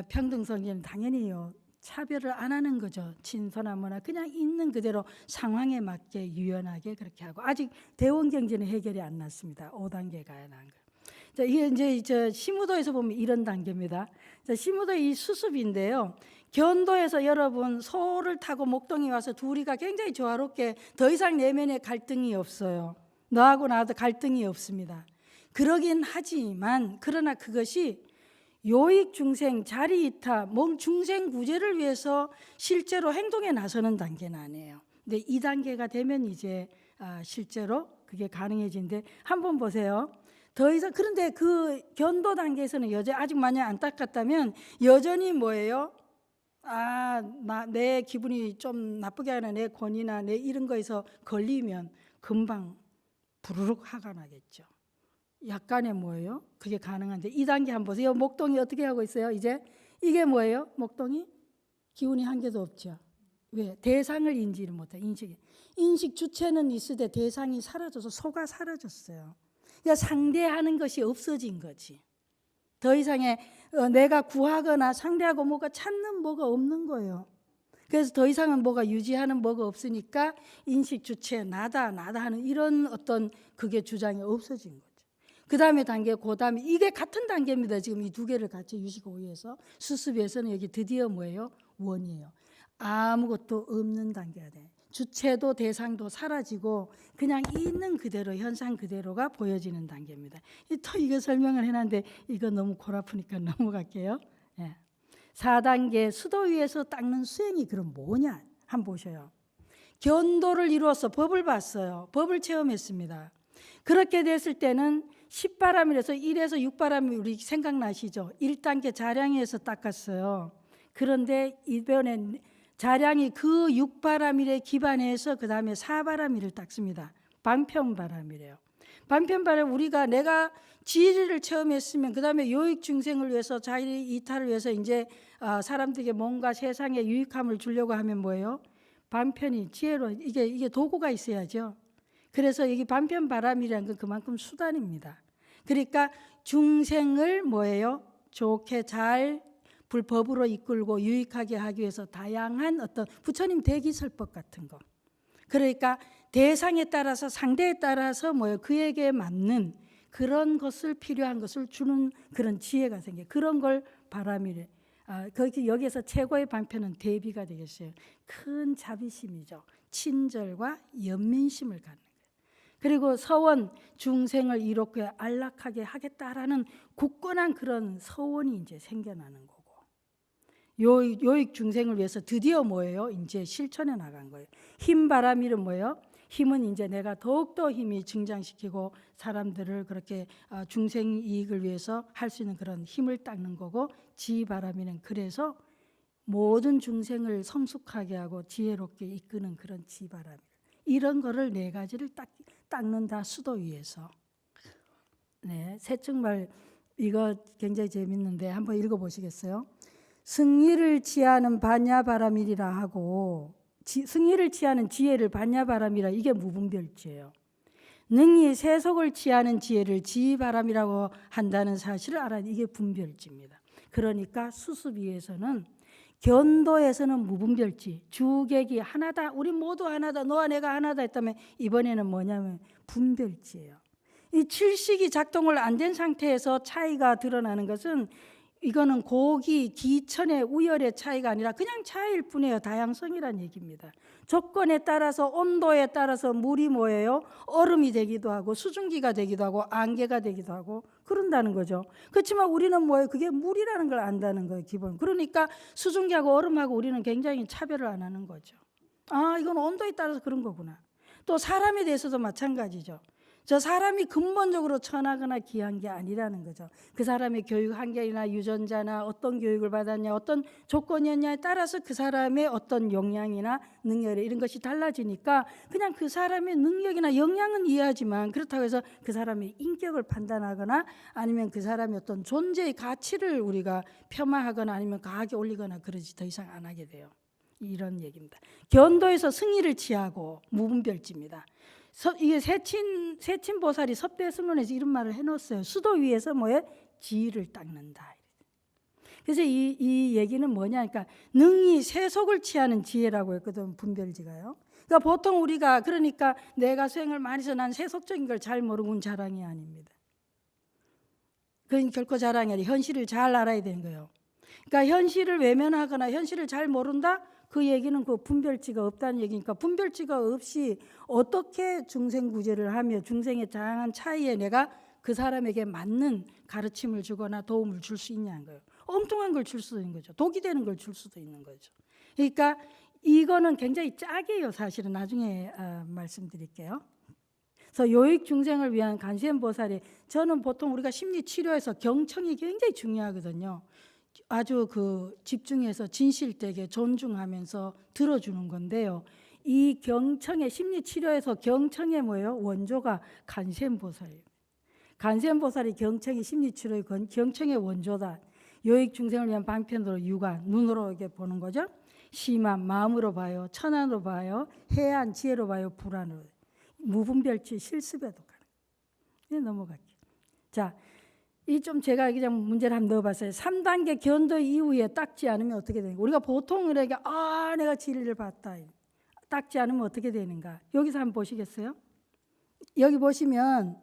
Speaker 1: 평등성기는 당연히요 차별을 안 하는 거죠. 친소나무나 그냥 있는 그대로 상황에 맞게 유연하게 그렇게 하고, 아직 대원경지는 해결이 안 났습니다. 5단계 가야 하는 거. 자, 이게 이제 시무도에서 보면 이런 단계입니다. 자, 시무도 이 수습인데요. 견도에서 여러분 소를 타고 목동에 와서 둘이가 굉장히 조화롭게 더 이상 내면에 갈등이 없어요. 너하고 나도 갈등이 없습니다. 그러긴 하지만 그러나 그것이 요익 중생, 자리 이타, 몸 중생 구제를 위해서 실제로 행동에 나서는 단계는 아니에요. 근데 이 단계가 되면 이제 실제로 그게 가능해지는데 한번 보세요. 더 이상 그런데 그 견도 단계에서는 아직 만약 안타깝다면 여전히 뭐예요? 내 기분이 좀 나쁘게 하나 내 권위나 내 이런 거에서 걸리면 금방 부르륵 화가 나겠죠. 약간의 뭐예요? 그게 가능한데 이 단계 한번 보세요. 목동이 어떻게 하고 있어요? 이제 이게 뭐예요? 목동이 기운이 한 개도 없죠. 왜? 대상을 인지를 못해. 인식 주체는 있으되 대상이 사라져서 소가 사라졌어요. 그러니까 상대하는 것이 없어진 거지. 더 이상의 내가 구하거나 상대하고 뭐가 찾는 뭐가 없는 거예요. 그래서 더 이상은 뭐가 유지하는 뭐가 없으니까 인식 주체 나다 하는 이런 어떤 그게 주장이 없어진 거죠. 그 다음에 단계, 그 다음에 이게 같은 단계입니다. 지금 이 두 개를 같이 유식오유에서 수습에서는 여기 드디어 뭐예요? 원이에요. 아무것도 없는 단계가 돼. 주체도 대상도 사라지고 그냥 있는 그대로 현상 그대로가 보여지는 단계입니다. 또 이거 설명을 해놨는데 이거 너무 골 아프니까 넘어갈게요. 4단계 수도 위에서 닦는 수행이 그럼 뭐냐? 한번 보셔요. 견도를 이루어서 법을 봤어요. 법을 체험했습니다. 그렇게 됐을 때는 10바람이라서 1에서 6바람이 우리 생각나시죠? 1단계 자량에서 닦았어요. 그런데 이번엔 자량이 그 6바람일에 기반해서 그 다음에 4바람일을 닦습니다. 방편바람이래요. 방편바람 우리가 내가 지혜를 체험했으면 그 다음에 요익 중생을 위해서 자기 이탈을 위해서 이제 사람들에게 뭔가 세상에 유익함을 주려고 하면 뭐예요? 방편이 지혜로 이게 도구가 있어야죠. 그래서 여기 방편바람이라는 건 그만큼 수단입니다. 그러니까 중생을 뭐예요? 좋게 잘 불법으로 이끌고 유익하게 하기 위해서 다양한 어떤 부처님 대기설법 같은 거. 그러니까 대상에 따라서 상대에 따라서 뭐예요? 그에게 맞는 그런 것을 필요한 것을 주는 그런 지혜가 생겨. 그런 걸 바람이래. 여기에서 최고의 방편은 대비가 되겠어요. 큰 자비심이죠. 친절과 연민심을 갖는 거예요. 그리고 서원 중생을 이롭게 안락하게 하겠다라는 굳건한 그런 서원이 이제 생겨나는 거고. 요익 중생을 위해서 드디어 뭐예요? 이제 실천해 나간 거예요. 힘 바람일은 뭐예요? 힘은 이제 내가 더욱더 힘이 증장시키고 사람들을 그렇게 중생 이익을 위해서 할 수 있는 그런 힘을 닦는 거고, 지 바람일은 그래서 모든 중생을 성숙하게 하고 지혜롭게 이끄는 그런 지 바람일. 이런 거를 네 가지를 닦는다 수도 위에서. 네, 새측말 이거 굉장히 재밌는데 한번 읽어보시겠어요? 승리를 취하는 반야바람이라 하고 승리를 취하는 지혜를 반야바람이라, 이게 무분별지예요. 능히 세속을 취하는 지혜를 지바람이라고 한다는 사실을 알아야 이게 분별지입니다. 그러니까 수습위에서는 견도에서는 무분별지, 주객이 하나다, 우리 모두 하나다, 너와 내가 하나다 했다면 이번에는 뭐냐면 분별지예요. 이 칠식이 작동을 안 된 상태에서 차이가 드러나는 것은 이거는 고기, 기천의 우열의 차이가 아니라 그냥 차이일 뿐이에요. 다양성이란 얘기입니다. 조건에 따라서, 온도에 따라서 물이 뭐예요? 얼음이 되기도 하고 수증기가 되기도 하고 안개가 되기도 하고 그런다는 거죠. 그렇지만 우리는 뭐예요? 그게 물이라는 걸 안다는 거예요, 기본. 그러니까 수증기하고 얼음하고 우리는 굉장히 차별을 안 하는 거죠. 아, 이건 온도에 따라서 그런 거구나. 또 사람에 대해서도 마찬가지죠. 저 사람이 근본적으로 천하거나 귀한 게 아니라는 거죠. 그 사람의 교육 환경이나 유전자나 어떤 교육을 받았냐, 어떤 조건이었냐에 따라서 그 사람의 어떤 역량이나 능력 이런 것이 달라지니까 그냥 그 사람의 능력이나 역량은 이해하지만 그렇다고 해서 그 사람의 인격을 판단하거나 아니면 그 사람의 어떤 존재의 가치를 우리가 폄하하거나 아니면 과하게 올리거나 그러지 더 이상 안 하게 돼요. 이런 얘기입니다. 견도에서 승리를 취하고 무분별지입니다. 이게 세친 보살이 섭대승론에서 이런 말을 해놓았어요. 수도 위에서 뭐에 지위를 닦는다. 그래서 이 얘기는 뭐냐, 그러니까 능히 세속을 취하는 지혜라고 했거든, 분별지가요. 그러니까 보통 우리가 그러니까 내가 수행을 많이 해서 난 세속적인 걸 잘 모르고는 자랑이 아닙니다. 그건 결코 자랑이 아니라 현실을 잘 알아야 되는 거예요. 그러니까 현실을 외면하거나 현실을 잘 모른다? 그 얘기는 그 분별지가 없다는 얘기니까 분별지가 없이 어떻게 중생 구제를 하며 중생의 다양한 차이에 내가 그 사람에게 맞는 가르침을 주거나 도움을 줄 수 있냐는 거예요. 엉뚱한 걸 줄 수도 있는 거죠. 독이 되는 걸 줄 수도 있는 거죠. 그러니까 이거는 굉장히 짝이에요. 사실은 나중에 말씀드릴게요. 그래서 요익 중생을 위한 간세음보살이, 저는 보통 우리가 심리치료에서 경청이 굉장히 중요하거든요. 아주 그 집중해서 진실되게 존중하면서 들어주는 건데요. 이 경청의 심리치료에서 경청의 뭐예요? 원조가 간세음보살이에요. 간세음보살이 경청의 심리치료의 경청의 원조다. 요익 중생을 위한 방편으로 육안, 눈으로 이렇게 보는 거죠. 심한 마음으로 봐요. 천안으로 봐요. 해안 지혜로 봐요. 불안으로. 무분별치 실습에도 가는. 네, 넘어갈게요. 자, 이 좀 제가 그냥 문제를 한번 넣어봤어요. 3단계 견도 이후에 닦지 않으면 어떻게 되는가? 우리가 보통 이렇게 내가 진리를 봤다. 닦지 않으면 어떻게 되는가? 여기서 한번 보시겠어요? 여기 보시면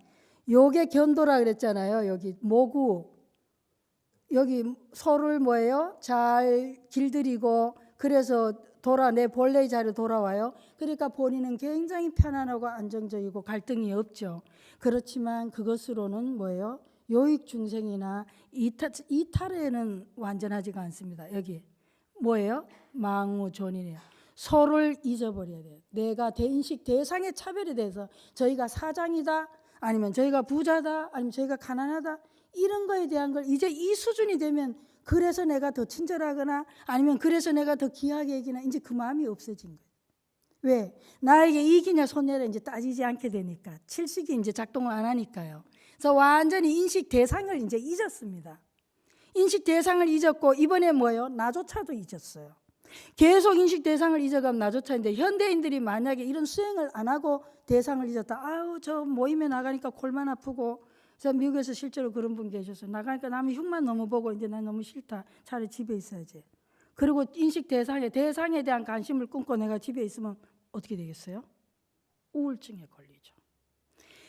Speaker 1: 요게 견도라 그랬잖아요. 여기 모구, 여기 소를 뭐예요? 잘 길들이고 그래서 내 본래의 자리로 돌아와요. 그러니까 본인은 굉장히 편안하고 안정적이고 갈등이 없죠. 그렇지만 그것으로는 뭐예요? 요익 중생이나 이탈에는 완전하지가 않습니다. 여기 뭐예요? 망우존이네요. 소를 잊어버려야 돼요. 내가 대인식 대상의 차별에 대해서 저희가 사장이다, 아니면 저희가 부자다, 아니면 저희가 가난하다, 이런 거에 대한 걸 이제 이 수준이 되면 그래서 내가 더 친절하거나 아니면 그래서 내가 더 귀하게 얘기나 이제 그 마음이 없어진 거예요. 왜? 나에게 이기냐 손해를 이제 따지지 않게 되니까, 칠식이 이제 작동을 안 하니까요. 그래서 완전히 인식 대상을 이제 잊었습니다. 인식 대상을 잊었고 이번에 뭐예요? 나조차도 잊었어요. 계속 인식 대상을 잊어가면 나조차인데, 현대인들이 만약에 이런 수행을 안 하고 대상을 잊었다. 저 모임에 나가니까 골만 아프고, 그래서 미국에서 실제로 그런 분 계셨어요. 나가니까 남의 흉만 너무 보고 이제 난 너무 싫다. 차라리 집에 있어야지. 그리고 인식 대상에 대한 관심을 끊고 내가 집에 있으면 어떻게 되겠어요? 우울증에 걸리죠.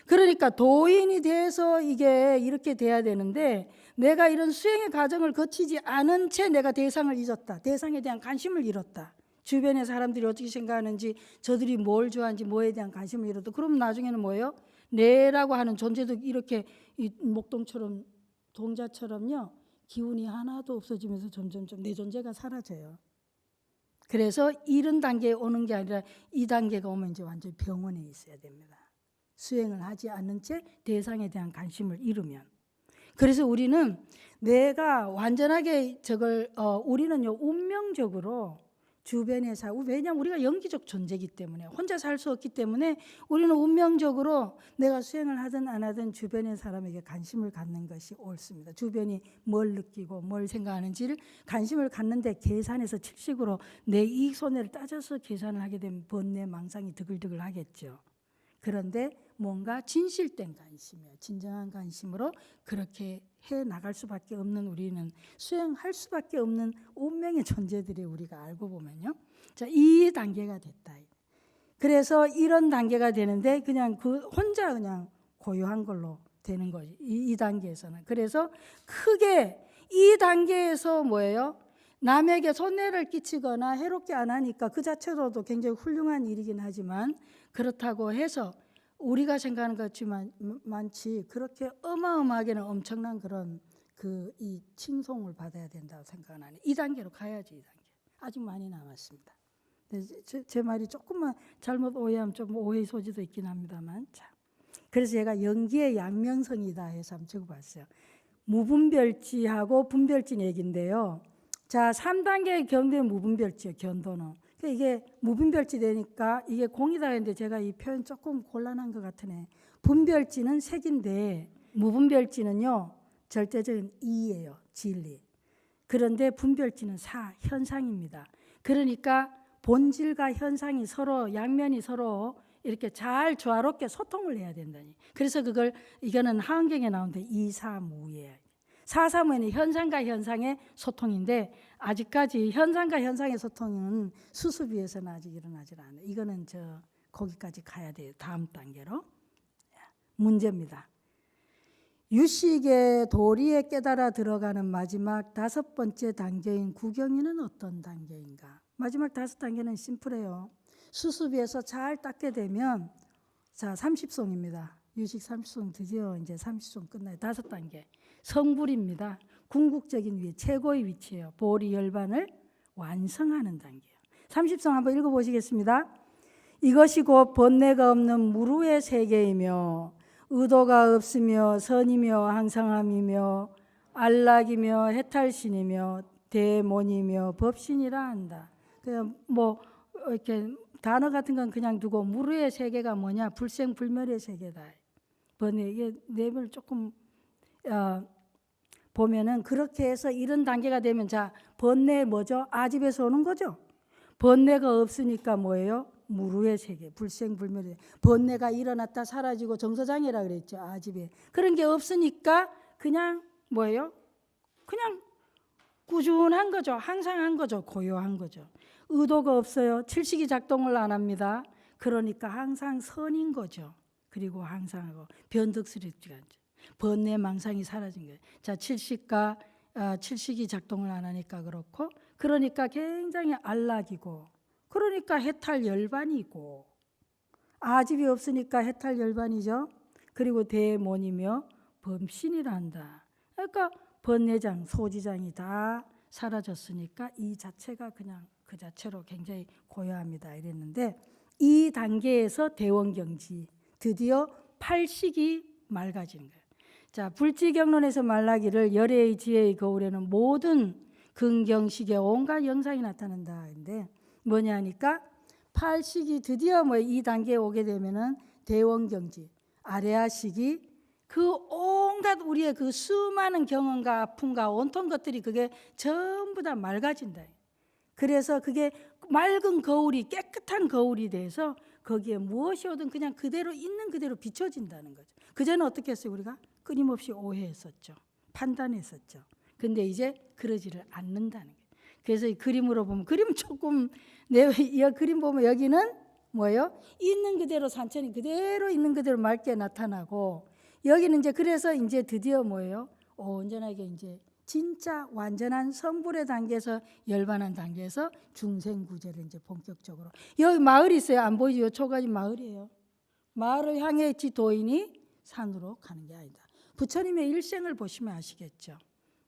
Speaker 1: 그러니까 도인이 돼서 이게 이렇게 돼야 되는데, 내가 이런 수행의 과정을 거치지 않은 채 내가 대상을 잊었다. 대상에 대한 관심을 잃었다. 주변의 사람들이 어떻게 생각하는지, 저들이 뭘 좋아하는지, 뭐에 대한 관심을 잃었다. 그럼 나중에는 뭐예요? 내라고 하는 존재도 이렇게 이 목동처럼, 동자처럼요, 기운이 하나도 없어지면서 점점점 내 존재가 사라져요. 그래서 이런 단계에 오는 게 아니라 이 단계가 오면 이제 완전히 병원에 있어야 됩니다. 수행을 하지 않는 채 대상에 대한 관심을 잃으면. 그래서 우리는 내가 완전하게 우리는요 운명적으로 주변에 왜냐하면 우리가 영기적 존재이기 때문에 혼자 살 수 없기 때문에 우리는 운명적으로 내가 수행을 하든 안 하든 주변의 사람에게 관심을 갖는 것이 옳습니다. 주변이 뭘 느끼고 뭘 생각하는지를 관심을 갖는데 계산해서 칙식으로 내 이익 손해를 따져서 계산을 하게 되면 번뇌 망상이 드글드글 하겠죠. 그런데 뭔가 진실된 관심이에요. 진정한 관심으로 그렇게 해 나갈 수밖에 없는 우리는 수행할 수밖에 없는 운명의 존재들이 우리가 알고 보면요. 자, 이 단계가 됐다. 그래서 이런 단계가 되는데 그냥 혼자 그냥 고요한 걸로 되는 거지. 이 단계에서는. 그래서 크게 이 단계에서 뭐예요? 남에게 손해를 끼치거나 해롭게 안 하니까 그 자체로도 굉장히 훌륭한 일이긴 하지만 그렇다고 해서 우리가 생각하는 것지만 많지 그렇게 어마어마하게는 엄청난 그런 이 칭송을 받아야 된다고 생각하는 이 단계로 가야지. 이 단계 아직 많이 남았습니다. 제 말이 조금만 잘못 오해하면 좀 오해의 소지도 있긴 합니다만 자, 그래서 제가 연기의 양면성이다 해서 한번 적어봤어요. 무분별지하고 분별지 얘기인데요. 자, 3단계의 견도는 무분별지예요. 견도는. 이게 무분별지 되니까 이게 공이다 했는데 제가 이 표현 조금 곤란한 것 같으네. 분별지는 색인데 무분별지는요. 절대적인 이예요. 진리. 그런데 분별지는 현상입니다. 그러니까 본질과 현상이 서로 양면이 서로 이렇게 잘 조화롭게 소통을 해야 된다니. 그래서 이거는 하은경에 나오는데 이사무예요. 사사무에는 현상과 현상의 소통인데 아직까지 현상과 현상의 소통은 수습위에서는 아직 일어나지 않아요. 이거는 거기까지 가야 돼요. 다음 단계로. 문제입니다. 유식의 도리에 깨달아 들어가는 마지막 5번째 단계인 구경이는 어떤 단계인가? 마지막 5단계는 심플해요. 수습위에서 잘 닦게 되면 자 30송입니다. 유식 30송 드디어 이제 30송 끝나요. 5단계. 성불입니다. 궁극적인 위치, 최고의 위치예요. 보리 열반을 완성하는 단계예요. 30송 한번 읽어보시겠습니다. 이것이 곧 번뇌가 없는 무루의 세계이며 의도가 없으며 선이며 항상함이며 안락이며 해탈신이며 대몬이며 법신이라 한다. 그냥 뭐 이렇게 단어 같은 건 그냥 두고 무루의 세계가 뭐냐? 불생불멸의 세계다. 번뇌 이게 내용을 조금 보면은 그렇게 해서 이런 단계가 되면 자 번뇌 뭐죠? 아집에서 오는 거죠. 번뇌가 없으니까 뭐예요? 무루의 세계, 불생불멸의 번뇌가 일어났다 사라지고 정서장애라 그랬죠. 아집에 그런 게 없으니까 그냥 뭐예요? 그냥 꾸준한 거죠. 항상한 거죠. 고요한 거죠. 의도가 없어요. 칠식이 작동을 안 합니다. 그러니까 항상 선인 거죠. 그리고 항상 하고 변덕스럽지가 않죠. 번뇌 망상이 사라진 거예요. 자, 칠식이 작동을 안 하니까 그렇고 그러니까 굉장히 안락이고 그러니까 해탈 열반이고 아집이 없으니까 해탈 열반이죠. 그리고 대몬이며 범신이라 한다. 그러니까 번뇌장, 소지장이 다 사라졌으니까 이 자체가 그냥 그 자체로 굉장히 고요합니다. 이랬는데 이 단계에서 대원경지 드디어 8식이 맑아지는 거예요. 자, 불지경론에서 말하기를 열애의 지혜의 거울에는 모든 근경식의 온갖 영상이 나타난다. 근데 뭐냐 하니까 8식이 드디어 이 단계에 오게 되면은 대원경지 아레아식이 그 온갖 우리의 그 수많은 경험과 아픔과 온통 것들이 그게 전부 다 맑아진다. 그래서 그게 맑은 거울이 깨끗한 거울이 돼서 거기에 무엇이 오든 그냥 그대로 있는 그대로 비춰진다는 거죠. 그전에 어떻게 했어요? 우리가 끊임없이 오해했었죠. 판단했었죠. 근데 이제 그러지를 않는다는 거예요. 그래서 이 그림으로 보면 그림 조금 이 그림 보면 여기는 뭐예요? 있는 그대로 산천이 그대로 있는 그대로 맑게 나타나고 여기는 이제 그래서 이제 드디어 뭐예요? 온전하게 이제 진짜 완전한 성불의 단계에서 열반한 단계에서 중생구제를 이제 본격적으로 여기 마을이 있어요. 안 보이죠? 초가지 마을이에요. 마을을 향해 지도인이 산으로 가는 게 아니다. 부처님의 일생을 보시면 아시겠죠.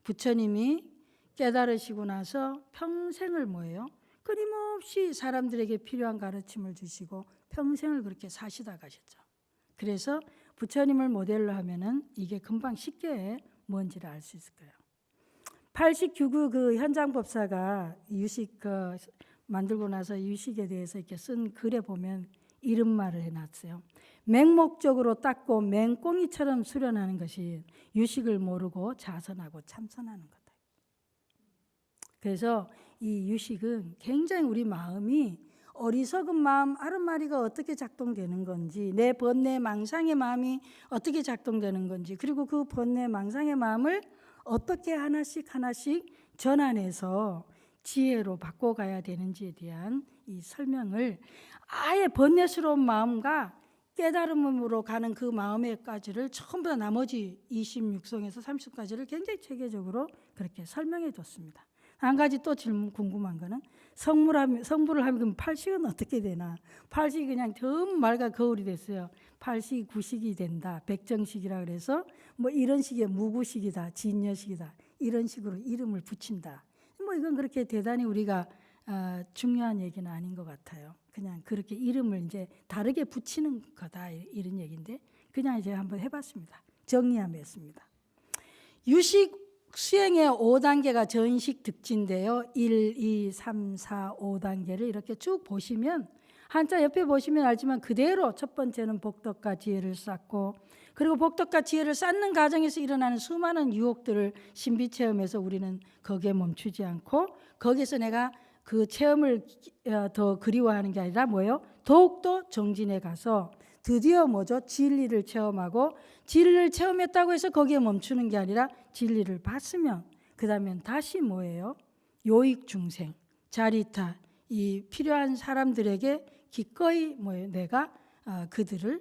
Speaker 1: 부처님이 깨달으시고 나서 평생을 뭐예요? 끊임없이 사람들에게 필요한 가르침을 주시고 평생을 그렇게 사시다 가셨죠. 그래서 부처님을 모델로 하면은 이게 금방 쉽게 뭔지를 알 수 있을 거예요. 89그 그 현장법사가 유식 만들고 나서 유식에 대해서 이렇게 쓴 글에 보면 이런 말을 해놨어요. 맹목적으로 닦고 맹꽁이처럼 수련하는 것이 유식을 모르고 자선하고 참선하는 거다. 그래서 이 유식은 굉장히 우리 마음이 어리석은 마음, 아른마리가 어떻게 작동되는 건지, 내 번뇌 망상의 마음이 어떻게 작동되는 건지, 그리고 그 번뇌 망상의 마음을 어떻게 하나씩 하나씩 전환해서 지혜로 바꿔가야 되는지에 대한 이 설명을 아예 번뇌스러운 마음과 깨달음으로 가는 그 마음에까지를 전부 다 나머지 26성에서 30까지를 굉장히 체계적으로 그렇게 설명해 뒀습니다. 한 가지 또 질문 궁금한 거는 성불을 하면 그럼 팔식은 어떻게 되나? 팔식이 그냥 전 말과 거울이 됐어요. 팔식이 구식이 된다. 백정식이라 그래서 뭐 이런 식의 무구식이다. 진여식이다. 이런 식으로 이름을 붙인다. 뭐 이건 그렇게 대단히 우리가 중요한 얘기는 아닌 것 같아요. 그냥 그렇게 이름을 이제 다르게 붙이는 거다 이런 얘기인데 그냥 이제 한번 해봤습니다. 정리하겠습니다. 유식 수행의 5단계가 전식 득진인데요. 1, 2, 3, 4, 5단계를 이렇게 쭉 보시면 한자 옆에 보시면 알지만 그대로 첫 번째는 복덕과 지혜를 쌓고 그리고 복덕과 지혜를 쌓는 과정에서 일어나는 수많은 유혹들을 신비체험해서 우리는 거기에 멈추지 않고 거기서 내가 그 체험을 더 그리워하는 게 아니라 뭐예요? 더욱더 정진해 가서 드디어 뭐죠? 진리를 체험하고 진리를 체험했다고 해서 거기에 멈추는 게 아니라 진리를 봤으면 그 다음엔 다시 뭐예요? 요익중생, 자리타, 이 필요한 사람들에게 기꺼이 뭐예요? 내가 그들을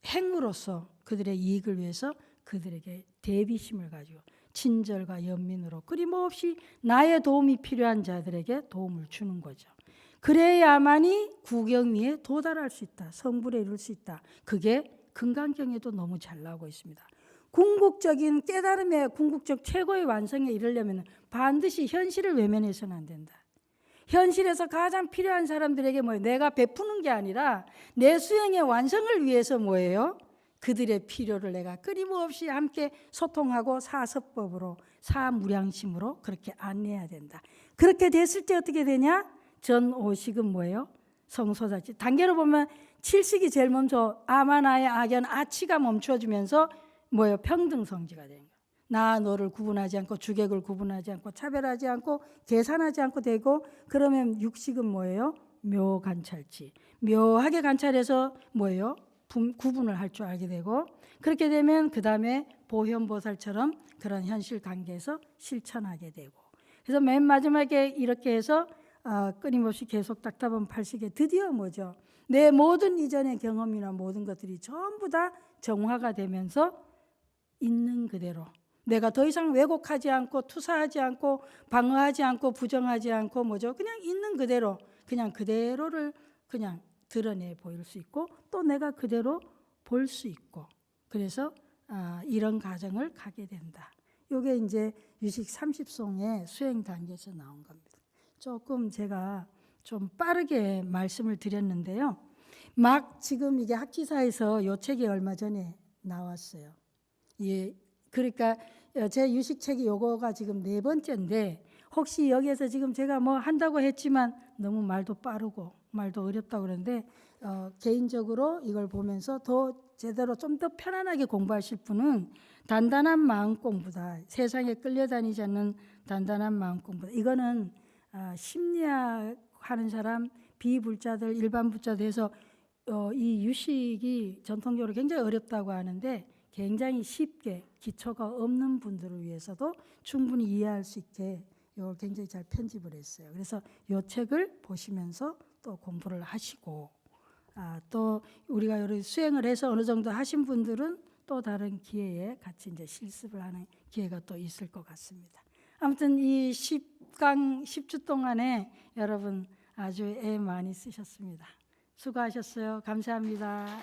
Speaker 1: 행으로서 그들의 이익을 위해서 그들에게 대비심을 가지고 친절과 연민으로 끊임없이 나의 도움이 필요한 자들에게 도움을 주는 거죠. 그래야만이 구경리에 도달할 수 있다. 성불에 이룰 수 있다. 그게 금강경에도 너무 잘 나오고 있습니다. 궁극적인 깨달음의 궁극적 최고의 완성에 이르려면 반드시 현실을 외면해서는 안 된다. 현실에서 가장 필요한 사람들에게 뭐예요? 내가 베푸는 게 아니라 내 수행의 완성을 위해서 뭐예요? 그들의 필요를 내가 끊임없이 함께 소통하고 사서법으로 사무량심으로 그렇게 안내해야 된다. 그렇게 됐을 때 어떻게 되냐? 전오식은 뭐예요? 성소자치. 단계로 보면 7식이 제일 먼저 아마나의 악연 아치가 멈춰주면서 뭐예요? 평등성지가 되는 거예요. 나 너를 구분하지 않고 주객을 구분하지 않고 차별하지 않고 계산하지 않고 되고 그러면 육식은 뭐예요? 묘관찰치. 묘하게 관찰해서 뭐예요? 구분을 할 줄 알게 되고 그렇게 되면 그 다음에 보현보살처럼 그런 현실 관계에서 실천하게 되고 그래서 맨 마지막에 이렇게 해서 끊임없이 계속 닦다 보면 팔식에 드디어 뭐죠? 내 모든 이전의 경험이나 모든 것들이 전부 다 정화가 되면서 있는 그대로 내가 더 이상 왜곡하지 않고 투사하지 않고 방어하지 않고 부정하지 않고 뭐죠? 그냥 있는 그대로 그냥 그대로를 그냥 드러내 보일 수 있고 또 내가 그대로 볼 수 있고 그래서 이런 과정을 가게 된다. 이게 이제 유식 30송의 수행 단계에서 나온 겁니다. 조금 제가 좀 빠르게 말씀을 드렸는데요. 막 지금 이게 학기사에서 요 책이 얼마 전에 나왔어요. 예, 그러니까 제 유식책이 요거가 지금 4번째인데 혹시 여기에서 지금 제가 뭐 한다고 했지만 너무 말도 빠르고 말도 어렵다고 그러는데 개인적으로 이걸 보면서 더 제대로 좀 더 편안하게 공부하실 분은 단단한 마음 공부다. 세상에 끌려다니지 않는 단단한 마음 공부다. 이거는 심리학 하는 사람, 비불자들, 일반 불자들 해서 이 유식이 전통적으로 굉장히 어렵다고 하는데 굉장히 쉽게 기초가 없는 분들을 위해서도 충분히 이해할 수 있게 이걸 굉장히 잘 편집을 했어요. 그래서 이 책을 보시면서 또 공부를 하시고 또 우리가 여러 수행을 해서 어느 정도 하신 분들은 또 다른 기회에 같이 이제 실습을 하는 기회가 또 있을 것 같습니다. 아무튼 이 10주 동안에 여러분 아주 애 많이 쓰셨습니다. 수고하셨어요. 감사합니다.